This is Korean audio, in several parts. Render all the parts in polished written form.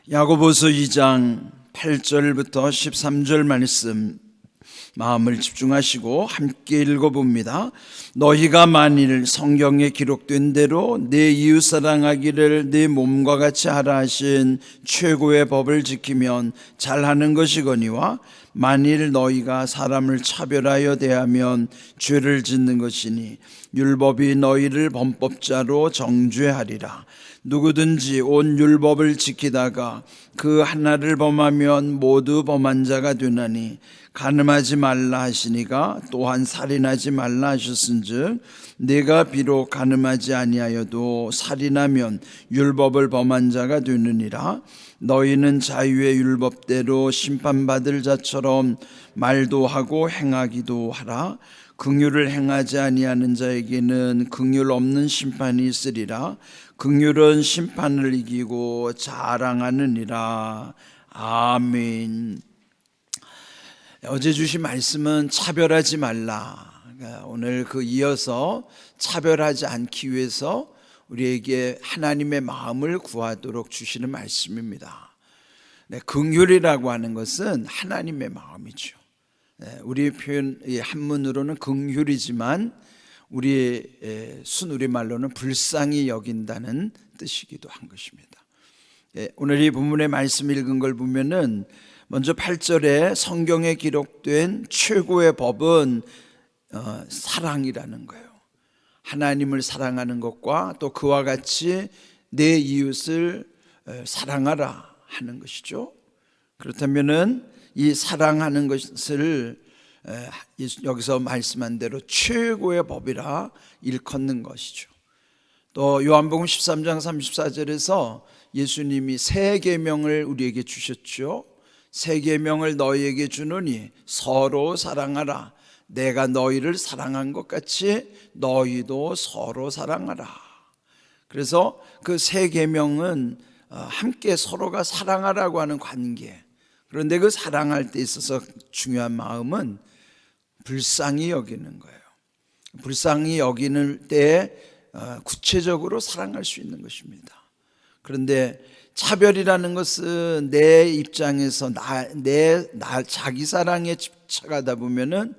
야고보서 2장 8절부터 13절 말씀 마음을 집중하시고 함께 읽어봅니다. 너희가 만일 성경에 기록된 대로 내 이웃 사랑하기를 내 몸과 같이 하라 하신 최고의 법을 지키면 잘하는 것이거니와 만일 너희가 사람을 차별하여 대하면 죄를 짓는 것이니 율법이 너희를 범법자로 정죄하리라. 누구든지 온 율법을 지키다가 그 하나를 범하면 모두 범한 자가 되나니 간음하지 말라 하시니가 또한 살인하지 말라 하셨은즉 내가 비록 간음하지 아니하여도 살인하면 율법을 범한 자가 되느니라. 너희는 자유의 율법대로 심판받을 자처럼 말도 하고 행하기도 하라. 긍휼을 행하지 아니하는 자에게는 긍휼 없는 심판이 있으리라. 긍휼은 심판을 이기고 자랑하느니라. 아멘. 어제 주신 말씀은 차별하지 말라. 오늘 그 이어서 차별하지 않기 위해서 우리에게 하나님의 마음을 구하도록 주시는 말씀입니다. 긍휼이라고 하는 것은 하나님의 마음이죠. 우리 표현 한문으로는 긍휼이지만 우리 순우리말로는 불쌍히 여긴다는 뜻이기도 한 것입니다. 오늘 이 본문의 말씀 읽은 걸 보면은 먼저 8절에 성경에 기록된 최고의 법은 사랑이라는 거예요. 하나님을 사랑하는 것과 또 그와 같이 내 이웃을 사랑하라 하는 것이죠. 그렇다면은 이 사랑하는 것을 여기서 말씀한 대로 최고의 법이라 일컫는 것이죠. 또 요한복음 13장 34절에서 예수님이 새 계명을 우리에게 주셨죠. 새 계명을 너희에게 주노니 서로 사랑하라. 내가 너희를 사랑한 것 같이 너희도 서로 사랑하라. 그래서 그 새 계명은 함께 서로가 사랑하라고 하는 관계. 그런데 그 사랑할 때 있어서 중요한 마음은 불쌍히 여기는 거예요. 불쌍히 여기는 때에 구체적으로 사랑할 수 있는 것입니다. 그런데 차별이라는 것은 내 입장에서 자기 사랑에 집착하다 보면은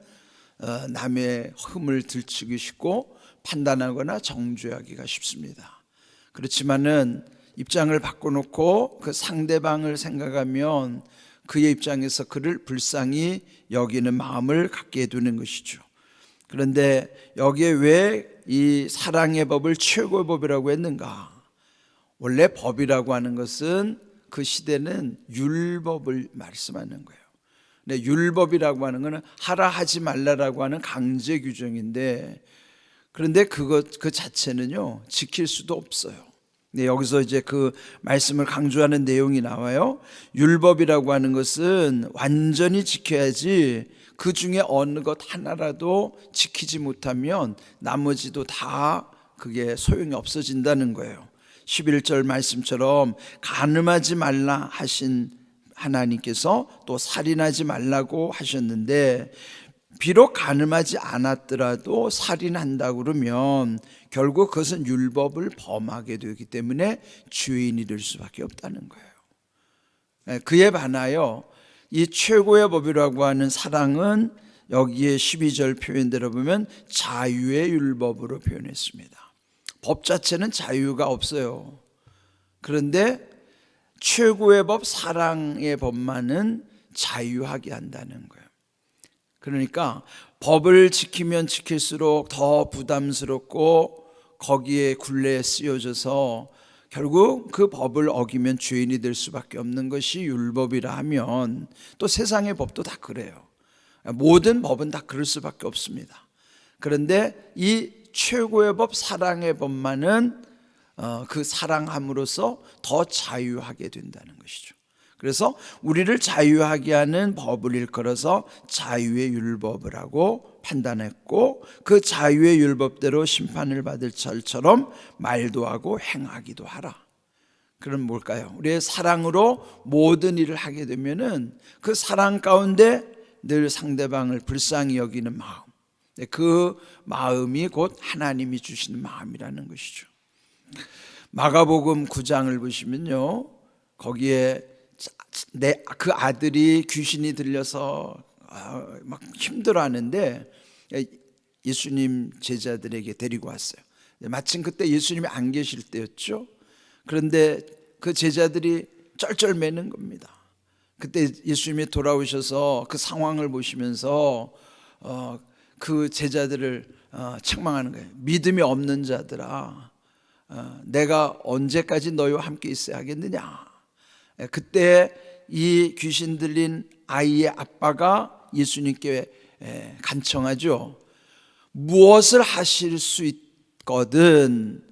남의 흠을 들추기 쉽고 판단하거나 정죄하기가 쉽습니다. 그렇지만은 입장을 바꿔놓고 그 상대방을 생각하면 그의 입장에서 그를 불쌍히 여기는 마음을 갖게 되는 것이죠. 그런데 여기에 왜 이 사랑의 법을 최고의 법이라고 했는가? 원래 법이라고 하는 것은 그 시대는 율법을 말씀하는 거예요. 근데 율법이라고 하는 것은 하라 하지 말라라고 하는 강제 규정인데, 그런데 그 자체는요 지킬 수도 없어요. 네, 여기서 이제 그 말씀을 강조하는 내용이 나와요. 율법이라고 하는 것은 완전히 지켜야지 그 중에 어느 것 하나라도 지키지 못하면 나머지도 다 그게 소용이 없어진다는 거예요. 11절 말씀처럼 간음하지 말라 하신 하나님께서 또 살인하지 말라고 하셨는데, 비록 간음하지 않았더라도 살인한다고 그러면 결국 그것은 율법을 범하게 되기 때문에 죄인이 될 수밖에 없다는 거예요. 그에 반하여 이 최고의 법이라고 하는 사랑은 여기에 12절 표현대로 보면 자유의 율법으로 표현했습니다. 법 자체는 자유가 없어요. 그런데 최고의 법, 사랑의 법만은 자유하게 한다는 거예요. 그러니까 법을 지키면 지킬수록 더 부담스럽고 거기에 굴레에 쓰여져서 결국 그 법을 어기면 죄인이 될 수밖에 없는 것이 율법이라 하면, 또 세상의 법도 다 그래요. 모든 법은 다 그럴 수밖에 없습니다. 그런데 이 최고의 법, 사랑의 법만은 그 사랑함으로써 더 자유하게 된다는 것이죠. 그래서 우리를 자유하게 하는 법을 일컬어서 자유의 율법을 하고 판단했고, 그 자유의 율법대로 심판을 받을 자처럼 말도 하고 행하기도 하라. 그럼 뭘까요? 우리의 사랑으로 모든 일을 하게 되면은 그 사랑 가운데 늘 상대방을 불쌍히 여기는 마음, 그 마음이 곧 하나님이 주시는 마음이라는 것이죠. 마가복음 9장을 보시면요, 거기에 그 아들이 귀신이 들려서 막 힘들어하는데 예수님 제자들에게 데리고 왔어요. 마침 그때 예수님이 안 계실 때였죠. 그런데 그 제자들이 쩔쩔매는 겁니다. 그때 예수님이 돌아오셔서 그 상황을 보시면서 그 제자들을 책망하는 거예요. 믿음이 없는 자들아, 내가 언제까지 너희와 함께 있어야 하겠느냐. 그때 이 귀신 들린 아이의 아빠가 예수님께 간청하죠. 무엇을 하실 수 있거든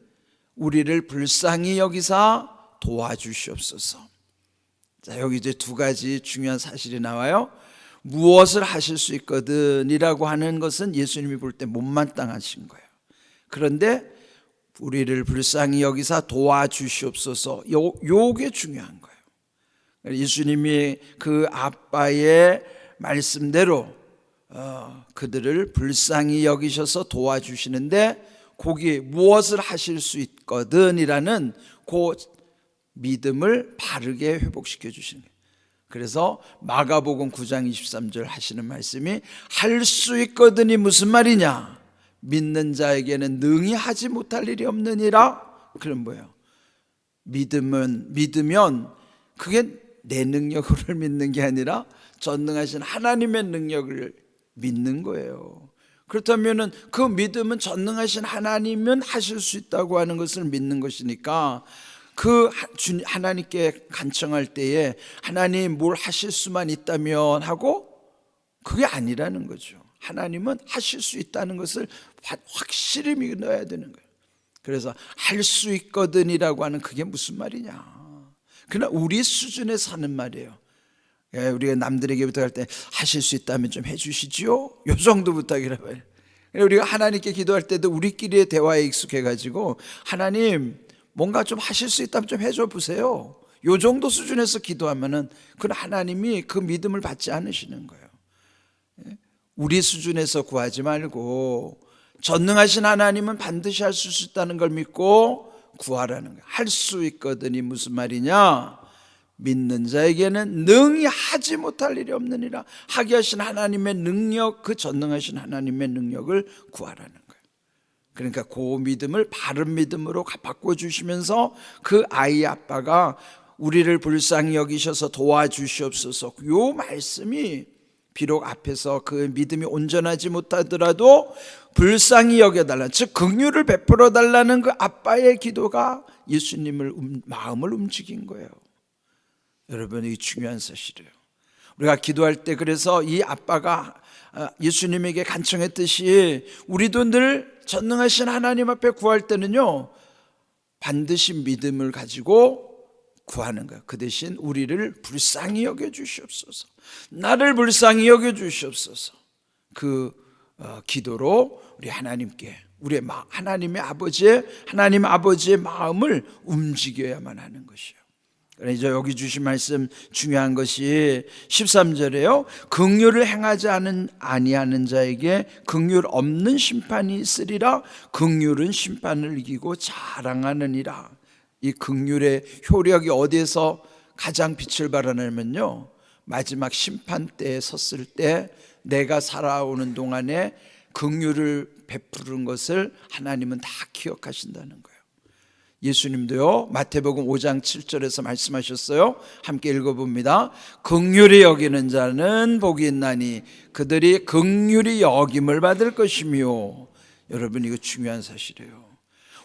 우리를 불쌍히 여기사 도와주시옵소서. 자, 여기 이제 두 가지 중요한 사실이 나와요. 무엇을 하실 수 있거든 이라고 하는 것은 예수님이 볼 때 못마땅하신 거예요. 그런데 우리를 불쌍히 여기사 도와주시옵소서, 요게 중요한 거예요. 예수님이 그 아빠의 말씀대로 그들을 불쌍히 여기셔서 도와주시는데, 거기에 무엇을 하실 수 있거든 이라는 그 믿음을 바르게 회복시켜 주시는 거예요. 그래서 마가복음 9장 23절 하시는 말씀이 할 수 있거든이 무슨 말이냐, 믿는 자에게는 능히 하지 못할 일이 없느니라. 그럼 뭐예요? 믿으면 그게 내 능력을 믿는 게 아니라 전능하신 하나님의 능력을 믿는 거예요. 그렇다면 그 믿음은 전능하신 하나님은 하실 수 있다고 하는 것을 믿는 것이니까, 그 하나님께 간청할 때에 하나님 뭘 하실 수만 있다면 하고, 그게 아니라는 거죠. 하나님은 하실 수 있다는 것을 확실히 믿어야 되는 거예요. 그래서 할 수 있거든이라고 하는 그게 무슨 말이냐, 그러나 우리 수준에 사는 말이에요. 우리가 남들에게 부탁할 때 하실 수 있다면 좀 해주시지요, 요 정도 부탁이라고 해요. 우리가 하나님께 기도할 때도 우리끼리의 대화에 익숙해가지고 하나님 뭔가 좀 하실 수 있다면 좀 해줘 보세요, 요 정도 수준에서 기도하면은 그건 하나님이 그 믿음을 받지 않으시는 거예요. 우리 수준에서 구하지 말고 전능하신 하나님은 반드시 할 수 있다는 걸 믿고 구하라는 거예요. 할 수 있거든이 무슨 말이냐, 믿는 자에게는 능히 하지 못할 일이 없느니라. 하게 하신 하나님의 능력, 그 전능하신 하나님의 능력을 구하라는 거예요. 그러니까 그 믿음을 바른 믿음으로 바꿔주시면서 그 아이 아빠가 우리를 불쌍히 여기셔서 도와주시옵소서, 요 말씀이 비록 앞에서 그 믿음이 온전하지 못하더라도 불쌍히 여겨달라는, 즉 긍휼을 베풀어 달라는 그 아빠의 기도가 예수님을 마음을 움직인 거예요. 여러분, 이 중요한 사실이에요. 우리가 기도할 때 그래서 이 아빠가 예수님에게 간청했듯이 우리도 늘 전능하신 하나님 앞에 구할 때는요, 반드시 믿음을 가지고 구하는 거예요. 그 대신 우리를 불쌍히 여겨주시옵소서, 나를 불쌍히 여겨주시옵소서, 그 기도로 우리 하나님께, 우리의 하나님 아버지의 마음을 움직여야만 하는 것이요. 그래서 여기 주신 말씀 중요한 것이 13절에요. 긍휼을 행하지 아니하는 자에게 긍휼 없는 심판이 있으리라. 긍휼은 심판을 이기고 자랑하느니라. 이 긍휼의 효력이 어디에서 가장 빛을 발하냐면요, 마지막 심판 때에 섰을 때 내가 살아오는 동안에 긍휼을 베푸는 것을 하나님은 다 기억하신다는 거예요. 예수님도요, 마태복음 5장 7절에서 말씀하셨어요. 함께 읽어봅니다. 긍휼히 여기는 자는 복이 있나니 그들이 긍휼히 여김을 받을 것이며. 여러분, 이거 중요한 사실이에요.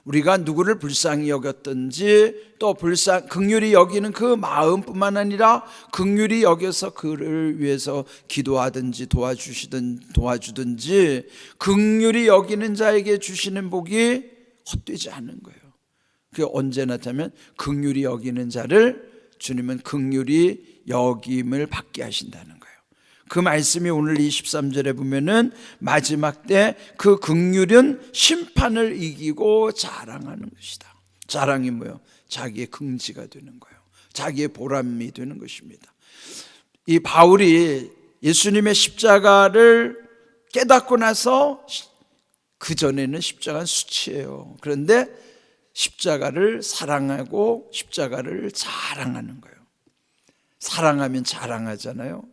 우리가 누구를 불쌍히 여겼든지, 또 긍휼히 여기는 그 마음뿐만 아니라 긍휼히 여겨서 그를 위해서 기도하든지 도와주든지 긍휼히 여기는 자에게 주시는 복이 헛되지 않은 거예요. 그게 언제 나타나면 긍휼히 여기는 자를 주님은 긍휼히 여김을 받게 하신다는 거예요. 그 말씀이 오늘 23절에 보면은 마지막 때 그 긍휼은 심판을 이기고 자랑하는 것이다. 자랑이 뭐예요? 자기의 긍지가 되는 거예요. 자기의 보람이 되는 것입니다. 이 바울이 예수님의 십자가를 깨닫고 나서, 그 전에는 십자가는 수치예요. 그런데 십자가를 사랑하고 십자가를 자랑하는 거예요. 사랑하면 자랑하잖아요.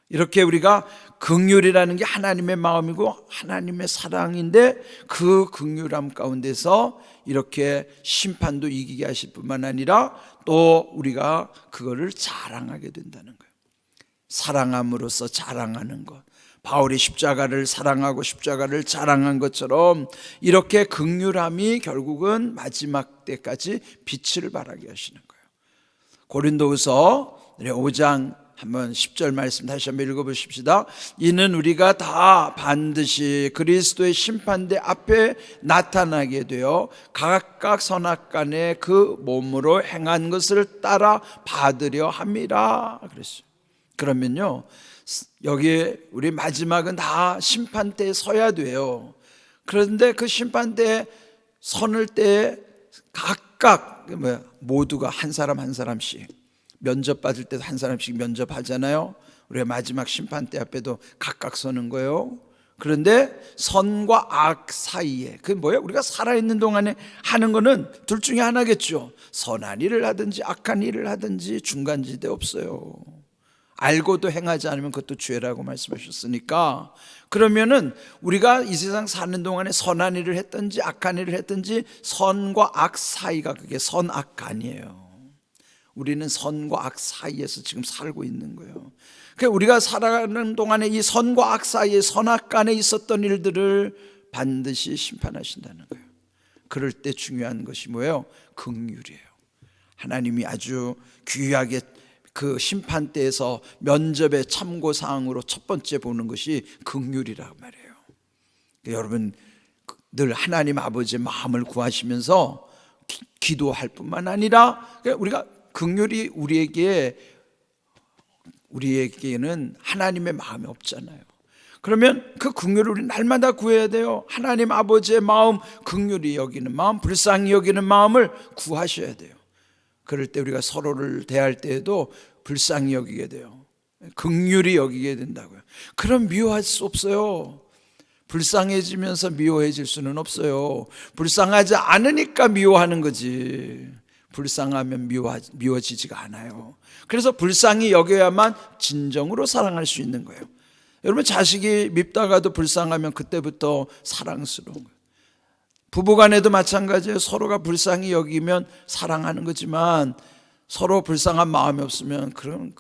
이렇게 우리가 긍휼이라는 게 하나님의 마음이고 하나님의 사랑인데 그 긍휼함 가운데서 이렇게 심판도 이기게 하실 뿐만 아니라 또 우리가 그거를 자랑하게 된다는 거예요. 사랑함으로써 자랑하는 것. 바울이 십자가를 사랑하고 십자가를 자랑한 것처럼 이렇게 긍휼함이 결국은 마지막 때까지 빛을 발하게 하시는 거예요. 고린도후서 5장 한번 10절 말씀 다시 한번 읽어보십시다. 이는 우리가 다 반드시 그리스도의 심판대 앞에 나타나게 되어 각각 선악간에 그 몸으로 행한 것을 따라 받으려 함이라 그랬어요. 그러면요, 여기 우리 마지막은 다 심판대에 서야 돼요. 그런데 그 심판대에 서는 때 각각 모두가 한 사람 한 사람씩 면접 받을 때도 한 사람씩 면접하잖아요. 우리가 마지막 심판대 앞에도 각각 서는 거예요. 그런데 선과 악 사이에, 그게 뭐예요? 우리가 살아있는 동안에 하는 거는 둘 중에 하나겠죠. 선한 일을 하든지 악한 일을 하든지 중간지대 없어요. 알고도 행하지 않으면 그것도 죄라고 말씀하셨으니까, 그러면은 우리가 이 세상 사는 동안에 선한 일을 했든지 악한 일을 했든지 선과 악 사이가 그게 선악간이에요. 우리는 선과 악 사이에서 지금 살고 있는 거예요. 그러니까 우리가 살아가는 동안에 이 선과 악 사이에 선악간에 있었던 일들을 반드시 심판하신다는 거예요. 그럴 때 중요한 것이 뭐예요? 긍휼이에요. 하나님이 아주 귀하게 그 심판대에서 면접의 참고사항으로 첫 번째 보는 것이 긍휼이라고 말해요. 그러니까 여러분 늘 하나님 아버지의 마음을 구하시면서 기도할 뿐만 아니라 우리가 긍휼이 우리에게는 하나님의 마음이 없잖아요. 그러면 그 긍휼을 우리 날마다 구해야 돼요. 하나님 아버지의 마음, 긍휼히 여기는 마음, 불쌍히 여기는 마음을 구하셔야 돼요. 그럴 때 우리가 서로를 대할 때에도 불쌍히 여기게 돼요. 긍휼히 여기게 된다고요. 그럼 미워할 수 없어요. 불쌍해지면서 미워해질 수는 없어요. 불쌍하지 않으니까 미워하는 거지. 불쌍하면 미워지지가 않아요. 그래서 불쌍히 여겨야만 진정으로 사랑할 수 있는 거예요. 여러분 자식이 밉다가도 불쌍하면 그때부터 사랑스러운 거예요. 부부간에도 마찬가지예요. 서로가 불쌍히 여기면 사랑하는 거지만 서로 불쌍한 마음이 없으면 그럼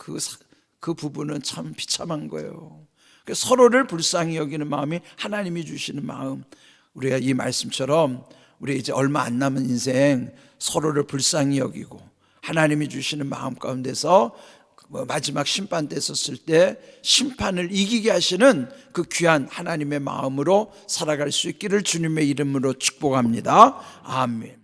그 부부는 참 비참한 거예요. 그러니까 서로를 불쌍히 여기는 마음이 하나님이 주시는 마음. 우리가 이 말씀처럼 우리 이제 얼마 안 남은 인생 서로를 불쌍히 여기고 하나님이 주시는 마음 가운데서 마지막 심판대 섰을 때 심판을 이기게 하시는 그 귀한 하나님의 마음으로 살아갈 수 있기를 주님의 이름으로 축복합니다. 아멘.